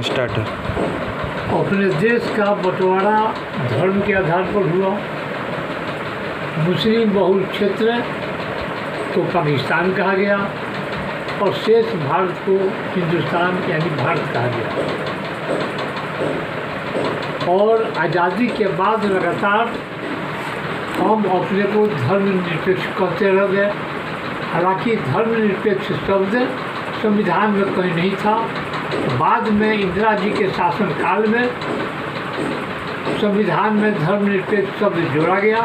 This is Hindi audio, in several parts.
स्टार्टर। अपने देश का बंटवारा धर्म के आधार पर हुआ। मुस्लिम बहुल क्षेत्र को पाकिस्तान कहा गया और शेष भारत को हिंदुस्तान यानी भारत कहा गया। और आज़ादी के बाद लगातार हम अपने को धर्मनिरपेक्ष कहते रह गए। हालांकि धर्मनिरपेक्ष शब्द संविधान में कहीं नहीं था। बाद में इंदिरा जी के शासनकाल में संविधान में धर्मनिरपेक्ष शब्द जोड़ा गया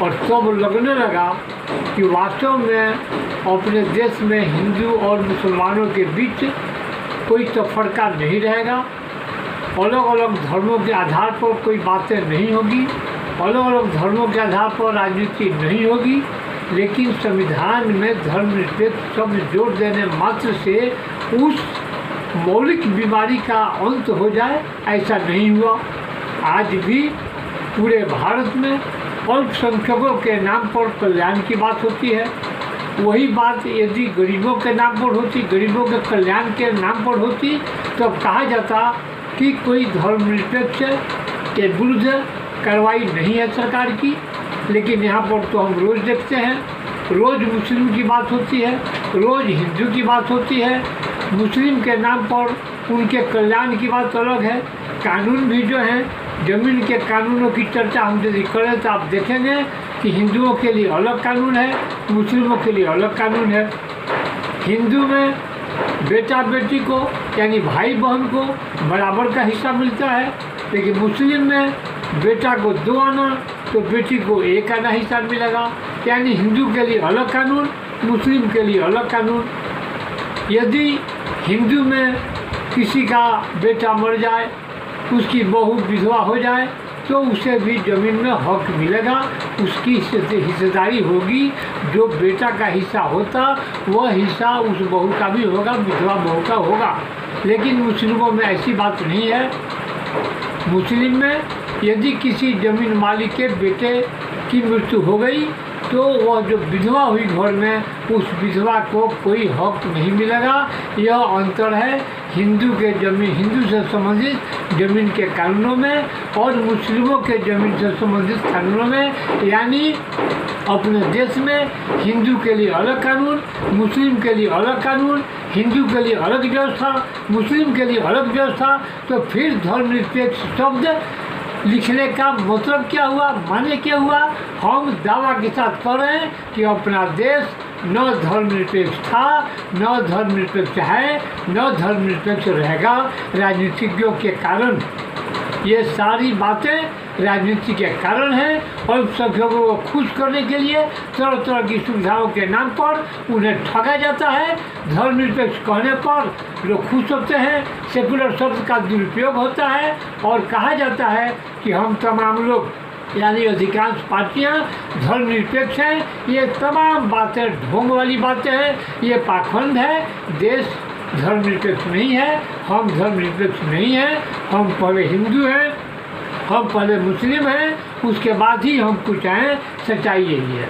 और तब लगने लगा कि वास्तव में अपने देश में हिंदू और मुसलमानों के बीच कोई तफरका नहीं रहेगा। अलग अलग धर्मों के आधार पर कोई बातें नहीं होगी, अलग अलग धर्मों के आधार पर राजनीति नहीं होगी, लेकिन संविधान में धर्मनिरपेक्ष शब्द जोड़ देने मात्र से उस मौलिक बीमारी का अंत हो जाए, ऐसा नहीं हुआ। आज भी पूरे भारत में अल्पसंख्यकों के नाम पर कल्याण की बात होती है। वही बात यदि गरीबों के नाम पर होती, गरीबों के कल्याण के नाम पर होती, तो कहा जाता कि कोई धर्मनिरपेक्ष के विरुद्ध कार्रवाई नहीं है सरकार की। लेकिन यहाँ पर तो हम रोज़ देखते हैं, रोज़ मुस्लिम की बात होती है, रोज़ हिंदू की बात होती है। मुस्लिम के नाम पर उनके कल्याण की बात अलग है। कानून भी जो हैं, ज़मीन के कानूनों की चर्चा हम यदि करें तो आप देखेंगे कि हिंदुओं के लिए अलग कानून है, मुस्लिमों के लिए अलग कानून है। हिंदू में बेटा बेटी को यानी भाई बहन को बराबर का हिस्सा मिलता है, लेकिन मुस्लिम में बेटा को 2 आना तो बेटी को 1 आना हिस्सा मिलेगा। यानी हिंदू के लिए अलग कानून, मुस्लिम के लिए अलग कानून। यदि हिंदू में किसी का बेटा मर जाए, उसकी बहू विधवा हो जाए, तो उसे भी ज़मीन में हक मिलेगा, उसकी हिस्सेदारी होगी। जो बेटा का हिस्सा होता वह हिस्सा उस बहू का भी होगा, विधवा बहू का होगा। लेकिन मुस्लिमों में ऐसी बात नहीं है। मुस्लिम में यदि किसी ज़मीन मालिक के बेटे की मृत्यु हो गई तो वह जो विधवा हुई घर में, उस विधवा को कोई हक नहीं मिलेगा। यह अंतर है हिंदू से संबंधित ज़मीन के कानूनों में और मुस्लिमों के ज़मीन से संबंधित कानूनों में। यानी अपने देश में हिंदू के लिए अलग कानून, मुस्लिम के लिए अलग कानून, हिंदू के लिए अलग व्यवस्था, मुस्लिम के लिए अलग व्यवस्था। तो फिर धर्मनिरपेक्ष शब्द लिखने का मतलब क्या हुआ, माने क्या हुआ? हम दावा के साथ कह रहे हैं कि अपना देश न धर्मनिरपेक्ष था, न धर्मनिरपेक्ष है, न धर्मनिरपेक्ष रहेगा। राजनीतिज्ञों के कारण ये सारी बातें राजनीति के कारण हैं। अल्पसंख्यकों को खुश करने के लिए तरह तरह की सुविधाओं के नाम पर उन्हें ठगा जाता है। धर्मनिरपेक्ष कहने पर लोग खुश होते हैं, सेकुलर शब्द का दुरुपयोग होता है और कहा जाता है कि हम तमाम लोग यानी अधिकांश पार्टियां धर्मनिरपेक्ष हैं। ये तमाम बातें ढोंग वाली बातें हैं, ये पाखंड है। देश धर्मनिरपेक्ष नहीं है, हम धर्मनिरपेक्ष नहीं हैं। हम पहले हिंदू हैं, हम पहले मुस्लिम हैं, उसके बाद ही हम कुछ हैं। सच्चाई यही है।